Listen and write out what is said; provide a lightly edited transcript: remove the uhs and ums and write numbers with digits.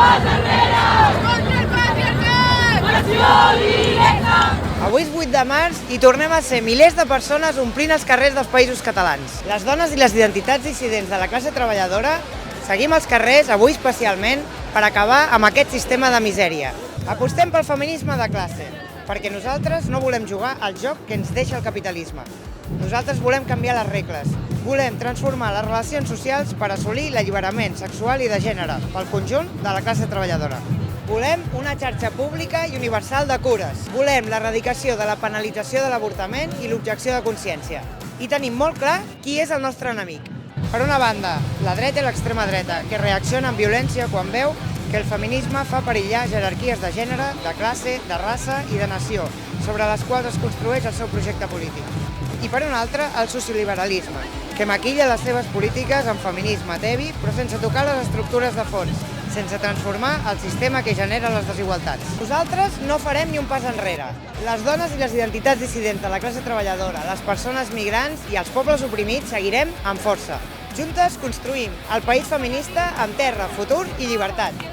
pas enrere! Contra el patriarcat! Pressió directa! Avui és 8 de març i tornem a ser milers de persones omplint els carrers dels països catalans. Les dones i les identitats dissidents de la classe treballadora seguim als carrers, avui especialment, per acabar amb aquest sistema de misèria. Apostem pel feminisme de classe, perquè nosaltres no volem jugar al joc que ens deixa el capitalisme. Nosaltres volem canviar les regles, volem transformar les relacions socials per assolir l'alliberament sexual i de gènere pel conjunt de la classe treballadora. Volem una xarxa pública i universal de cures. Volem l'erradicació de la penalització de l'avortament i l'objecció de consciència. I tenim molt clar qui és el nostre enemic. Per una banda, la dreta i l'extrema dreta, que reacciona amb violència quan veu que el feminisme fa perillar jerarquies de gènere, de classe, de raça i de nació, sobre les quals es construeix el seu projecte polític. I per una altra, el socioliberalisme, que maquilla les seves polítiques amb feminisme tebi, però sense tocar les estructures de fons, sense transformar el sistema que genera les desigualtats. Nosaltres no farem ni un pas enrere. Les dones i les identitats dissidents de la classe treballadora, les persones migrants i els pobles oprimits seguirem amb força. Juntes construïm el país feminista amb terra, futur i llibertat.